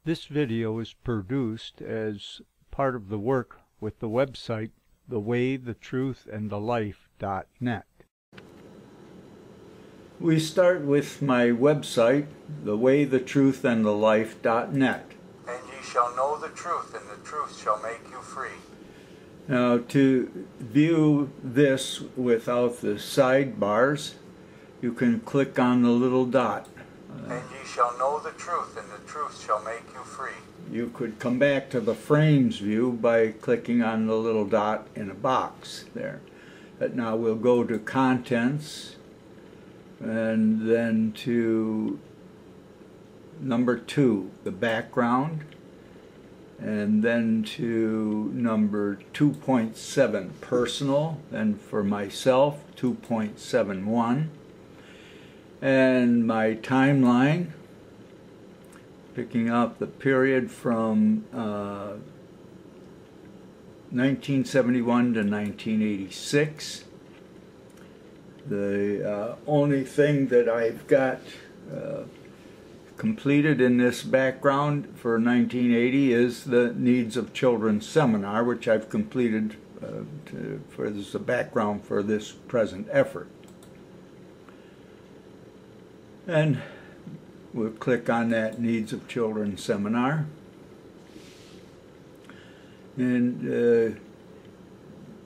This video is produced as part of the work with the website thewaythetruthandthelife.net. We start with my website, thewaythetruthandthelife.net. And ye shall know the truth, and the truth shall make you free. Now, to view this without the sidebars, you can click on the little dot. And ye shall know the truth, and the truth shall make you free. You could come back to the frames view by clicking on the little dot in a box there. But now we'll go to contents, and then to number 2, the background, and then to number 2.7, personal, and for myself 2.71, and my timeline, picking up the period from 1971 to 1986. The only thing that I've got completed in this background for 1980 is the Needs of Children seminar, which I've completed as a background for this present effort. And we'll click on that Needs of Children seminar. And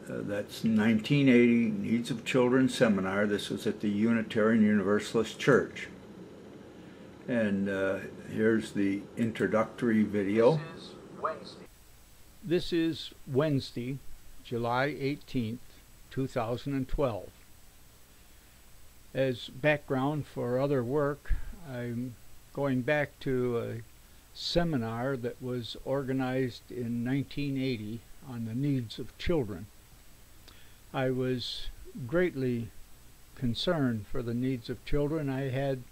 that's 1980 Needs of Children seminar. This was at the Unitarian Universalist Church. And here's the introductory video. This is Wednesday, July 18th, 2012. As background for other work, I'm going back to a seminar that was organized in 1980 on the needs of children. I was greatly concerned for the needs of children. I had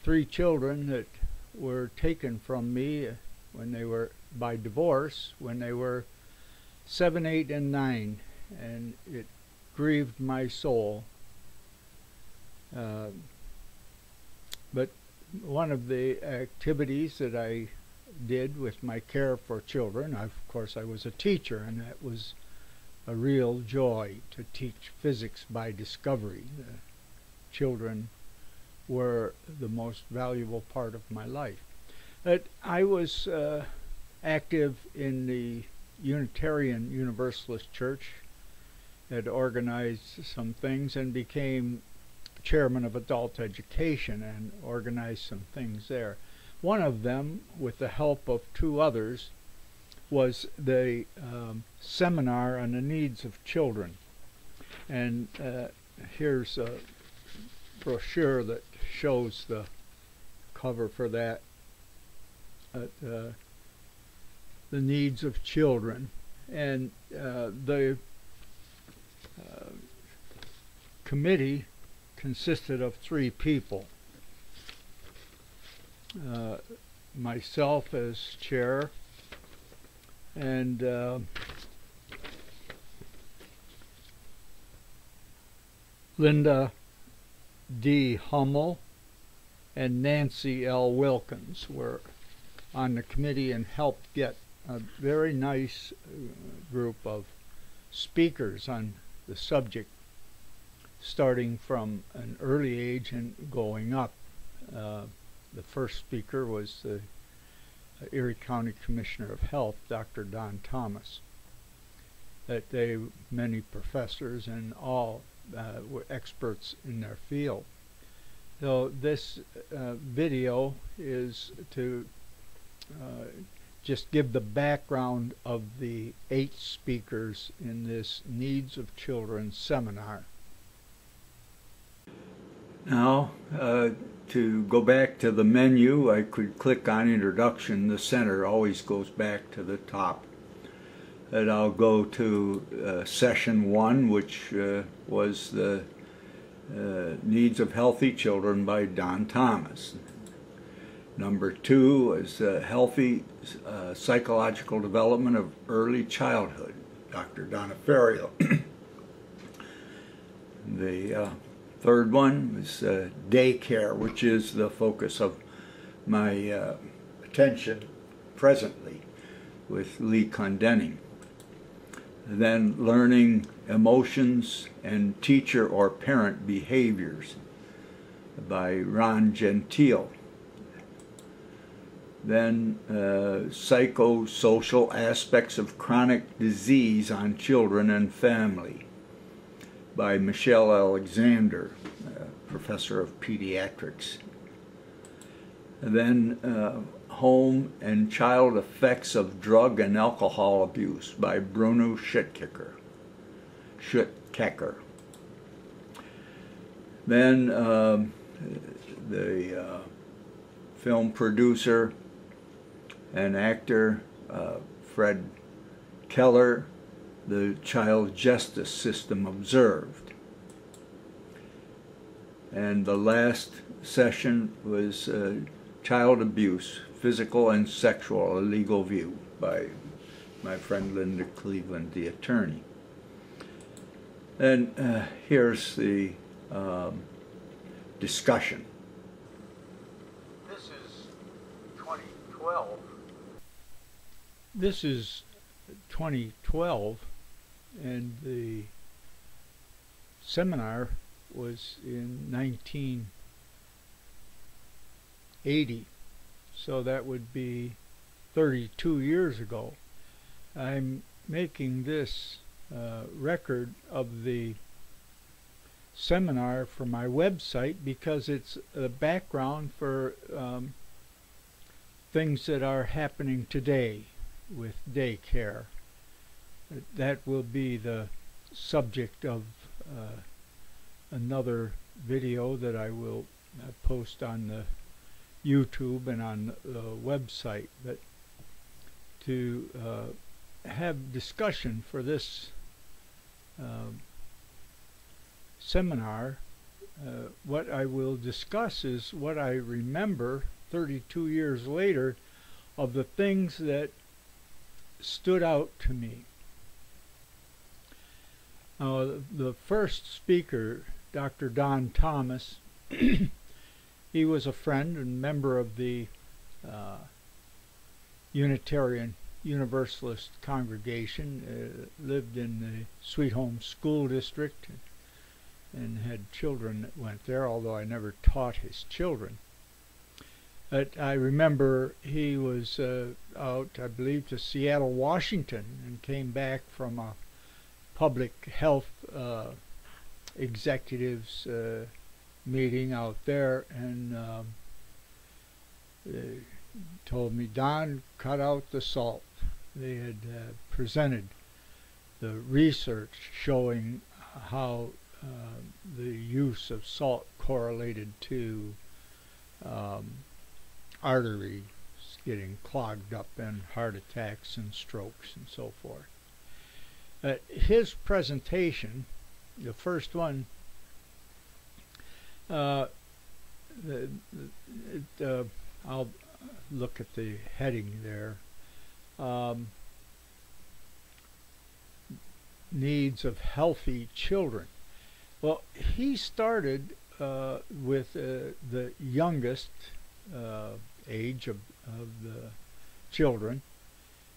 3 children that were taken from me when they were by divorce when they were 7, 8, and 9, and it grieved my soul. But one of the activities that I did with my care for children, of course I was a teacher, and that was a real joy to teach physics by discovery. The children were the most valuable part of my life. But I was active in the Unitarian Universalist Church, had organized some things and became chairman of adult education and organized some things there. One of them, with the help of 2 others, was the seminar on the needs of children. And here's a brochure that shows the cover for that, the needs of children. And the committee consisted of 3 people. Myself as chair, and Linda D. Hummel and Nancy L. Wilkins were on the committee and helped get a very nice group of speakers on the subject, starting from an early age and going up. The first speaker was the Erie County Commissioner of Health, Dr. Don Thomas. Many professors and all were experts in their field. So this video is to just give the background of the 8 speakers in this Needs of Children seminar. Now, to go back to the menu, I could click on Introduction. The center always goes back to the top. And I'll go to Session 1, which was the Needs of Healthy Children by Don Thomas. Number 2 was Healthy Psychological Development of Early Childhood, Dr. Donofrio. The third one is daycare, which is the focus of my attention presently with Lee Clendennlng. Then learning emotions and teacher or parent behaviors by Ron Gentile. Then psychosocial aspects of chronic disease on children and family by Michele Alexander, professor of pediatrics. And then home and child effects of drug and alcohol abuse by Bruno Schutkeker. Then the film producer and actor Fred Keller, the child justice system observed. And the last session was child abuse, physical and sexual, a legal view, by my friend Linda Cleveland, the attorney. And here's the discussion. This is 2012. This is 2012, and the seminar was in 1980, so that would be 32 years ago. I'm making this record of the seminar for my website because it's a background for things that are happening today with daycare. That will be the subject of another video that I will post on the YouTube and on the website. But to have discussion for this seminar, what I will discuss is what I remember 32 years later of the things that stood out to me. The first speaker, Dr. Don Thomas, he was a friend and member of the Unitarian Universalist congregation, lived in the Sweet Home School District and had children that went there, although I never taught his children. But I remember he was out, I believe, to Seattle, Washington, and came back from a public health executives meeting out there, and told me, "Don, cut out the salt." They had presented the research showing how the use of salt correlated to arteries getting clogged up and heart attacks and strokes and so forth. His presentation, the first one, I'll look at the heading there. Needs of healthy children. Well, he started with the youngest age of the children,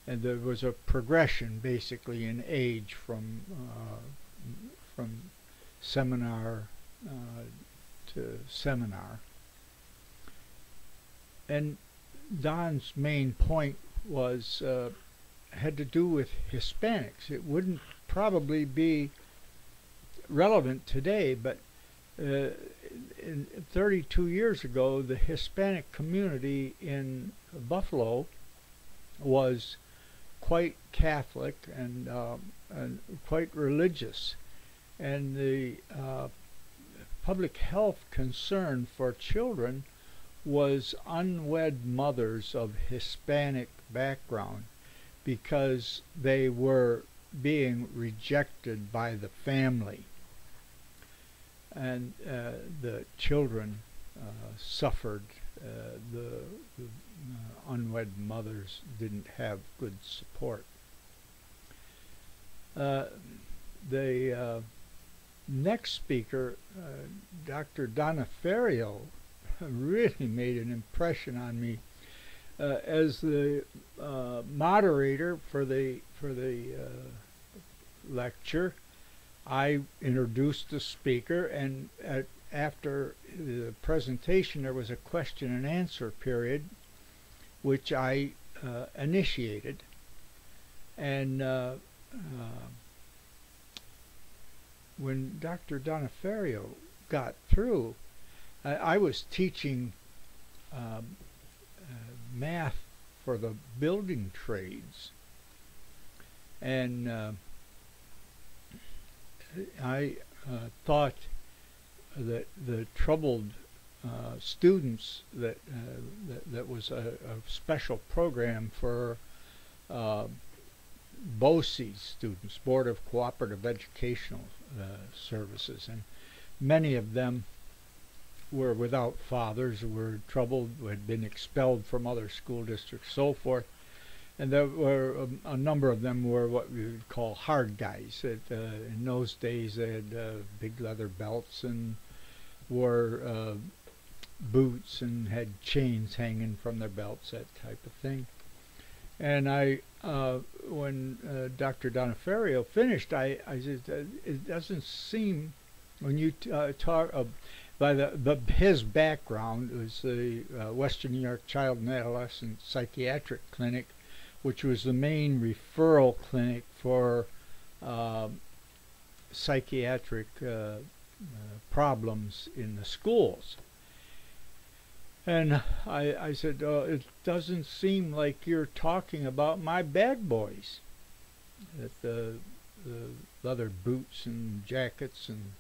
and there was a progression basically in age from seminar to seminar. And Don's main point was had to do with Hispanics. It wouldn't probably be relevant today, but 32 years ago, the Hispanic community in Buffalo was quite Catholic and quite religious, and the public health concern for children was unwed mothers of Hispanic background, because they were being rejected by the family, and the children suffered. The unwed mothers didn't have good support. The next speaker, Dr. Donofrio, really made an impression on me. as the moderator for the lecture, I introduced the speaker, and after the presentation there was a question and answer period which I initiated. And when Dr. Donofrio got through, I was teaching math for the building trades, and I thought that the troubled students that was a special program for BOCES students, Board of Cooperative Educational Services, and many of them were without fathers, were troubled, had been expelled from other school districts, so forth. And there were a number of them were what we would call hard guys. In those days they had big leather belts and wore boots and had chains hanging from their belts, that type of thing. And when Dr. Donofrio finished, I said, it doesn't seem, when you talk by his background was the Western New York Child and Adolescent Psychiatric Clinic, which was the main referral clinic for psychiatric problems in the schools. And I said, it doesn't seem like you're talking about my bad boys, that the leather boots and jackets and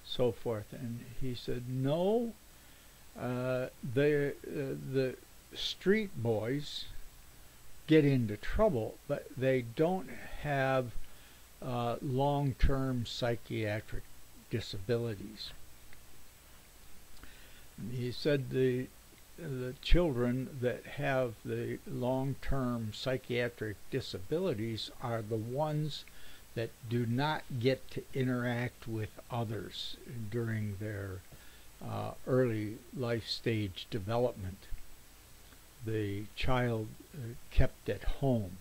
so forth. And he said, no, the street boys get into trouble, but they don't have long-term psychiatric disabilities. He said the children that have the long-term psychiatric disabilities are the ones that do not get to interact with others during their early life stage development. The child kept at home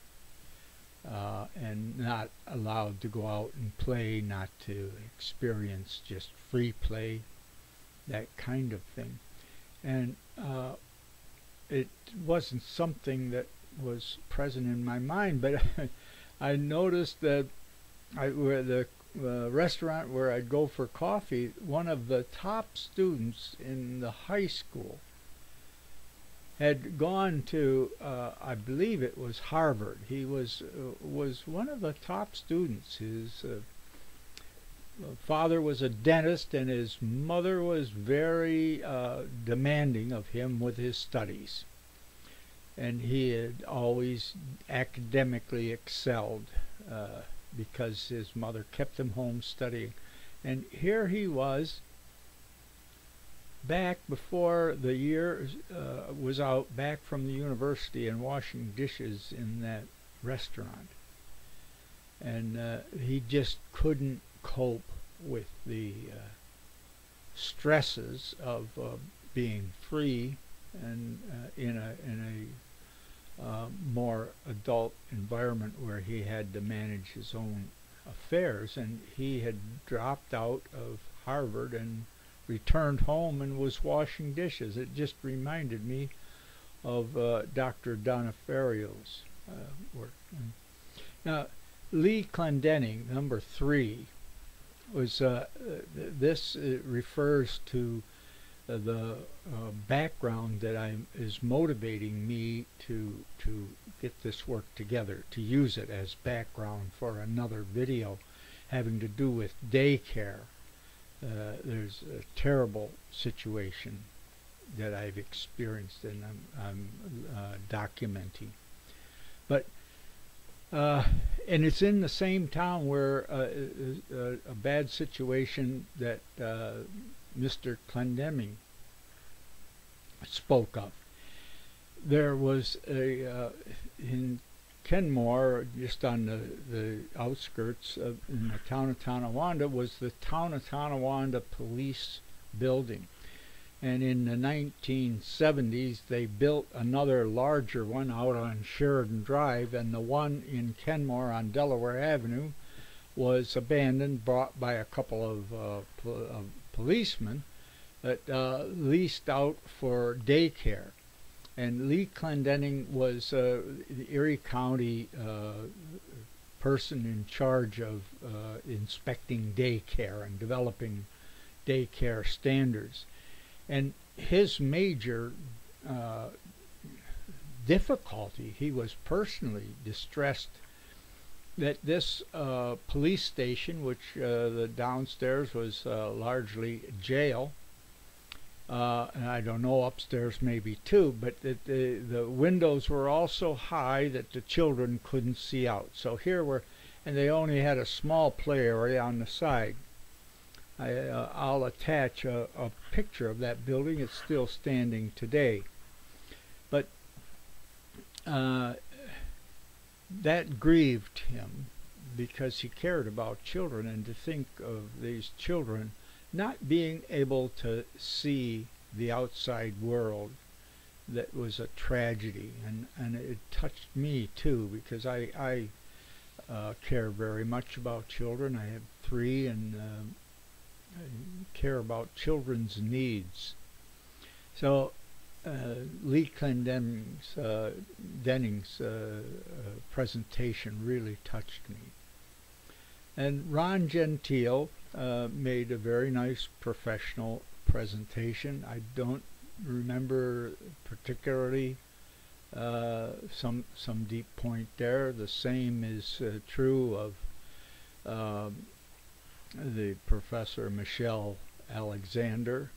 and not allowed to go out and play, not to experience just free play, that kind of thing. And it wasn't something that was present in my mind, but I noticed that where the restaurant where I'd go for coffee, one of the top students in the high school had gone to, I believe it was Harvard. He was one of the top students. His father was a dentist, and his mother was very demanding of him with his studies. And he had always academically excelled because his mother kept him home studying. And here he was, back before the year was out, back from the university and washing dishes in that restaurant. And he just couldn't cope with the stresses of being free and in a more adult environment where he had to manage his own affairs. And he had dropped out of Harvard and returned home and was washing dishes. It just reminded me of Dr. Donoferio's work. Now, Clendennlng, number 3, was this refers to the background that is motivating me to get this work together, to use it as background for another video having to do with daycare. There's a terrible situation that I've experienced, and I'm documenting. But and it's in the same town where a bad situation that Mr. Clendennlng spoke of. There was in Kenmore, just on the outskirts in the town of Tonawanda, was the town of Tonawanda Police Building. And in the 1970s, they built another larger one out on Sheridan Drive, and the one in Kenmore on Delaware Avenue was abandoned, bought by a couple of policemen that leased out for daycare. And Lee Clendennlng was the Erie County person in charge of inspecting daycare and developing daycare standards. And his major difficulty, he was personally distressed that this police station, which the downstairs was largely jail, and I don't know, upstairs maybe too, but the windows were all so high that the children couldn't see out. So here were, and they only had a small play area on the side. I'll attach a picture of that building. It's still standing today. But that grieved him because he cared about children, and to think of these children not being able to see the outside world, that was a tragedy. And it touched me too, because I care very much about children. I have 3, and I care about children's needs. So Lee Clendennlng's presentation really touched me. And Ron Gentile made a very nice professional presentation. I don't remember particularly some deep point there. The same is true of the Professor Michele Alexander.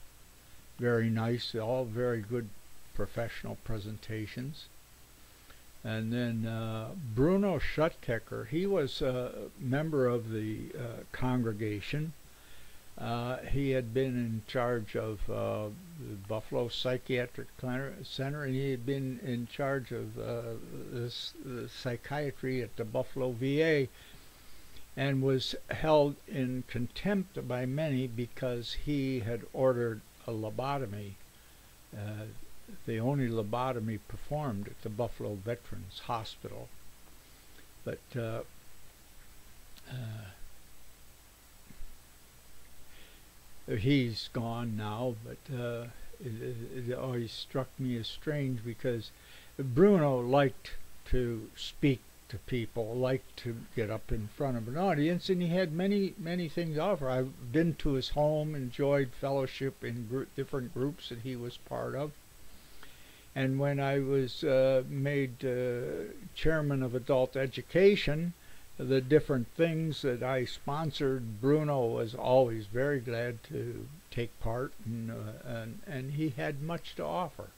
Very nice, all very good professional presentations. And then Bruno Schutkeker, he was a member of the congregation. He had been in charge of the Buffalo Psychiatric Center, and he had been in charge of psychiatry at the Buffalo VA, and was held in contempt by many because he had ordered a lobotomy, the only lobotomy performed at the Buffalo Veterans Hospital. But he's gone now, but it always struck me as strange because Bruno liked to speak to people, liked to get up in front of an audience, and he had many things to offer. I've been to his home, enjoyed fellowship in different groups that he was part of. And when I was made chairman of adult education, the different things that I sponsored, Bruno was always very glad to take part, and he had much to offer.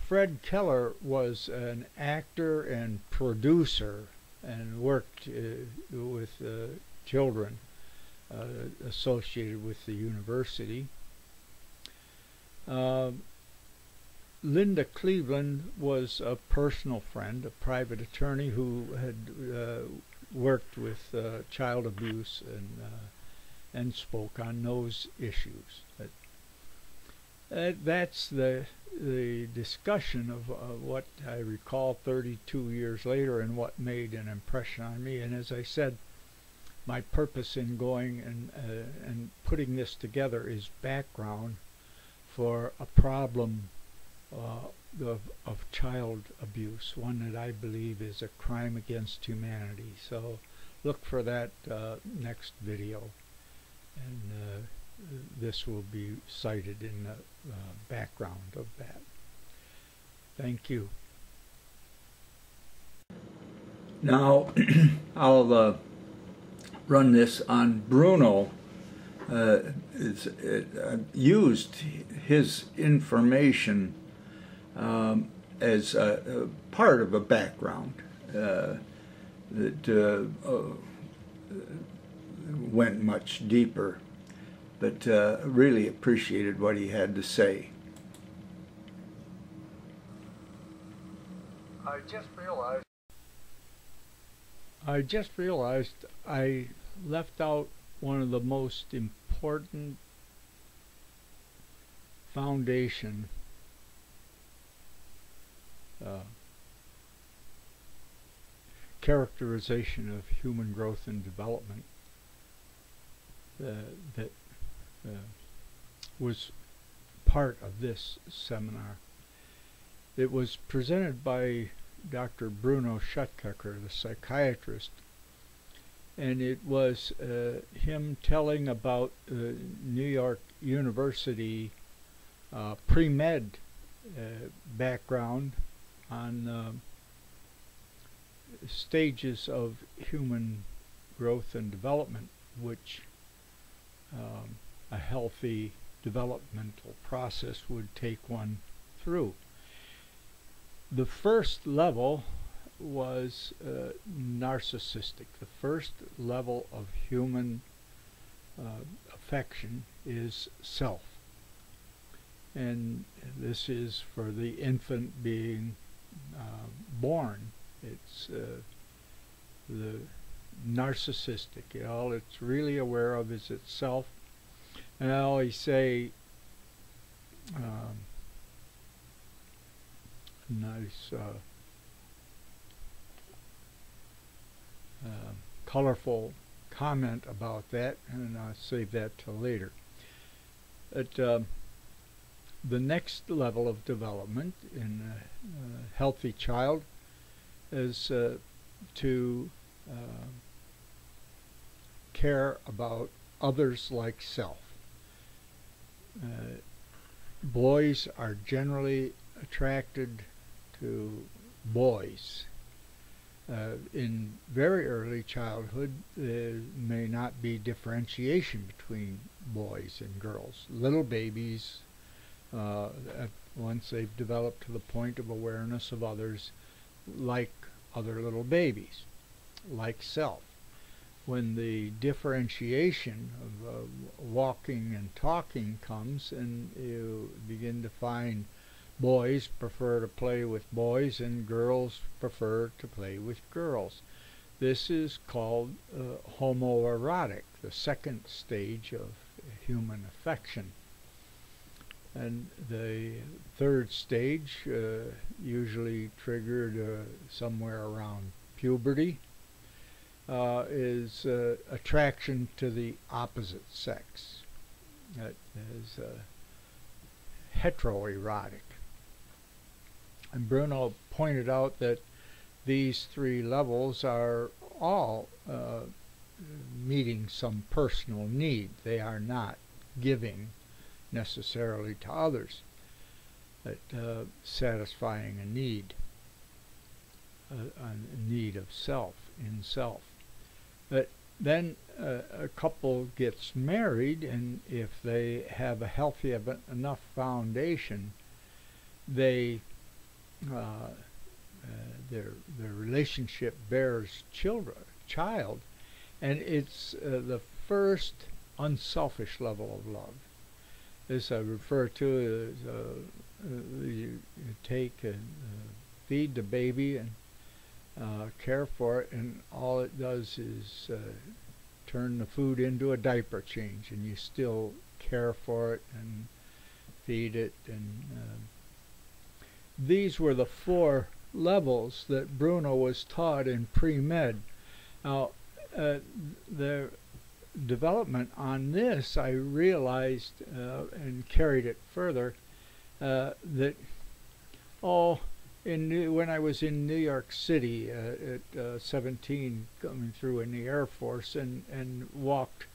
Fred Keller was an actor and producer and worked with children associated with the university. Linda Cleveland was a personal friend, a private attorney who had worked with child abuse and spoke on those issues. That's the discussion of what I recall 32 years later and what made an impression on me. And as I said, my purpose in going and putting this together is background for a problem of child abuse, one that I believe is a crime against humanity. So look for that next video, and this will be cited in the background of that. Thank you. Now I'll run this on Bruno. Used his information as a part of a background that went much deeper, but really appreciated what he had to say. I just realized I left out one of the most important foundation characterization of human growth and development that was part of this seminar. It was presented by Dr. Bruno Schutkeker, the psychiatrist, and it was him telling about New York University pre-med background on stages of human growth and development, which a healthy developmental process would take one through. The first level was narcissistic. The first level of human affection is self. And this is for the infant being born. It's the narcissistic. All it's really aware of is itself. And I always say, nice colorful comment about that, and I'll save that till later. But the next level of development in a healthy child is to care about others like self. Boys are generally attracted to boys. In very early childhood, there may not be differentiation between boys and girls. Little babies, once they've developed to the point of awareness of others, like other little babies, like self. When the differentiation of walking and talking comes, and you begin to find boys prefer to play with boys and girls prefer to play with girls. This is called homoerotic, the second stage of human affection. And the third stage, usually triggered somewhere around puberty, is attraction to the opposite sex. That is heteroerotic. And Bruno pointed out that these three levels are all meeting some personal need. They are not giving necessarily to others, but satisfying a need of self, in self. But then a couple gets married, and if they have a healthy enough foundation, they their relationship bears child, and it's the first unselfish level of love. This I refer to as you take and feed the baby and care for it, and all it does is turn the food into a diaper change, and you still care for it and feed it. And these were the 4 levels that Bruno was taught in pre-med. Now, the development on this, I realized and carried it further, that when I was in New York City at 17, coming through in the Air Force, and walked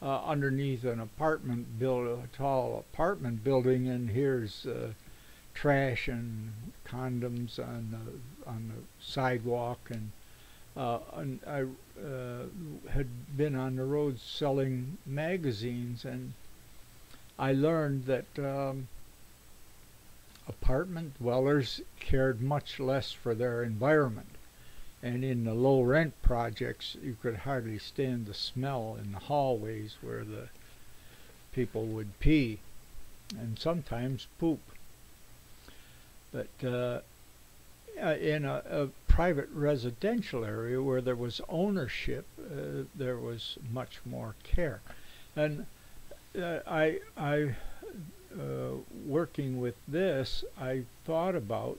underneath an apartment building, a tall apartment building, and here's trash and condoms on the sidewalk, and I had been on the road selling magazines, and I learned that apartment dwellers cared much less for their environment, and in the low rent projects you could hardly stand the smell in the hallways where the people would pee and sometimes poop. But in a private residential area where there was ownership, there was much more care. And working with this, I thought about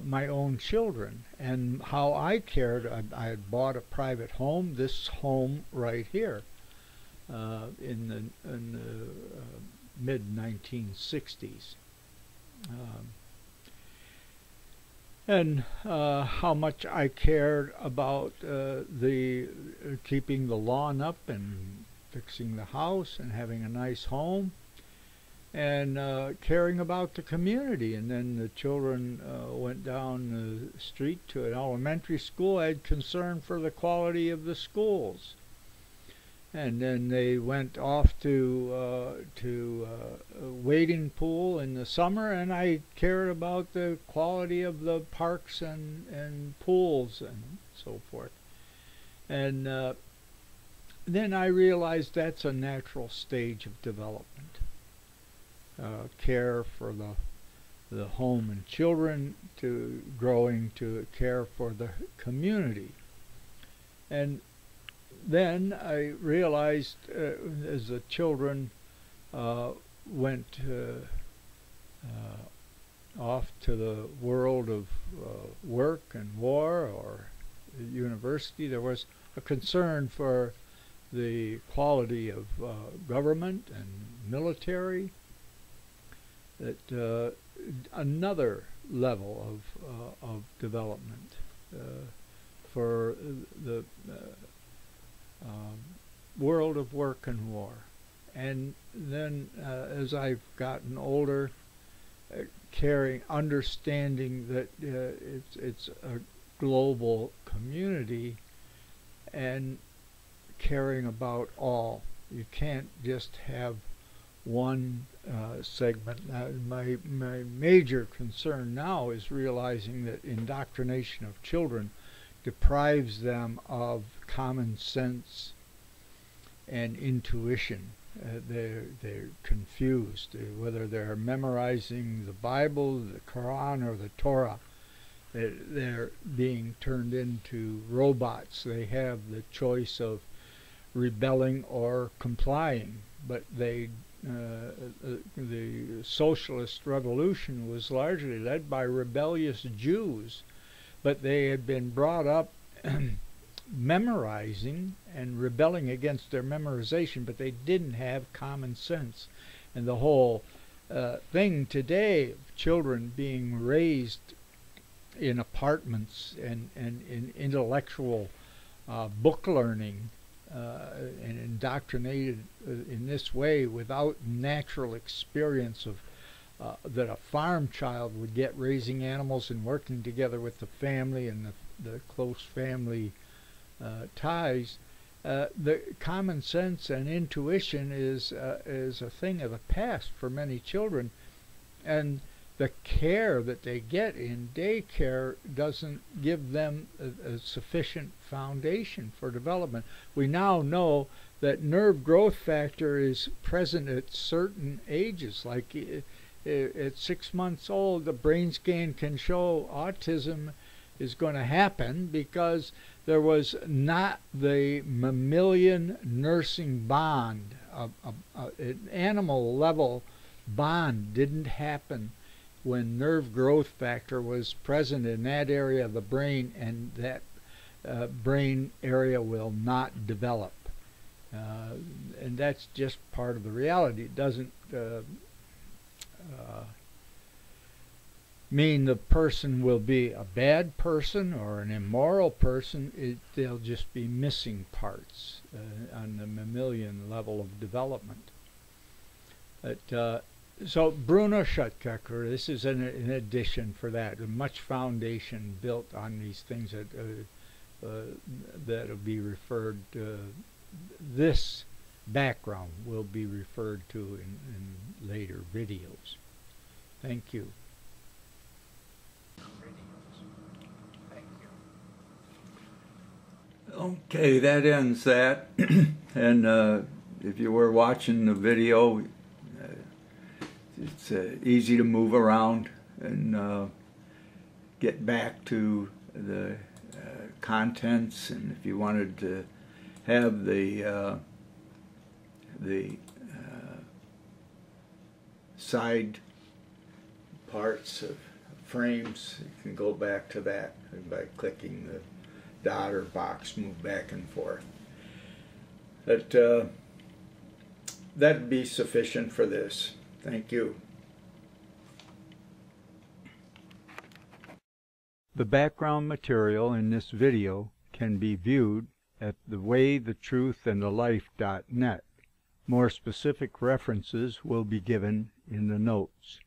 my own children and how I cared. I had bought a private home, this home right here, in the mid-1960s. And how much I cared about keeping the lawn up and fixing the house and having a nice home, and caring about the community. And then the children went down the street to an elementary school. I had concern for the quality of the schools. And then they went off to a wading pool in the summer, and I cared about the quality of the parks and pools and so forth. And then I realized that's a natural stage of development. Care for the home and children, to growing to care for the community. And then I realized as the children went off to the world of work and war or university, there was a concern for the quality of government and military, that another level of development for the world of work and war. And then as I've gotten older, understanding that it's a global community, and caring about all. You can't just have one segment. My major concern now is realizing that indoctrination of children deprives them of common sense and intuition. They're confused, whether they're memorizing the Bible, the Quran, or the Torah. They're being turned into robots. They have the choice of rebelling or complying. But the socialist revolution was largely led by rebellious Jews, but they had been brought up memorizing and rebelling against their memorization, but they didn't have common sense. And the whole thing today of children being raised in apartments and in intellectual book learning and indoctrinated in this way without natural experience of that a farm child would get, raising animals and working together with the family and the close family ties. The common sense and intuition is a thing of the past for many children, and the care that they get in daycare doesn't give them a sufficient foundation for development. We now know that nerve growth factor is present at certain ages, like at 6 months old, the brain scan can show autism is going to happen because there was not the mammalian nursing bond. An animal level bond didn't happen when nerve growth factor was present in that area of the brain, and that brain area will not develop. And that's just part of the reality. It doesn't mean the person will be a bad person or an immoral person. They'll just be missing parts on the mammalian level of development. So Bruno Schutkeker, this is an addition for that. Much foundation built on these things that will be referred to. This background will be referred to in later videos. Thank you. Okay, that ends that. And if you were watching the video, it's easy to move around and get back to the contents, and if you wanted to have the side parts of frames, you can go back to that by clicking the dot or box, move back and forth. But that'd be sufficient for this. Thank you. The background material in this video can be viewed at thewaythetruthandthelife.net. More specific references will be given in the notes.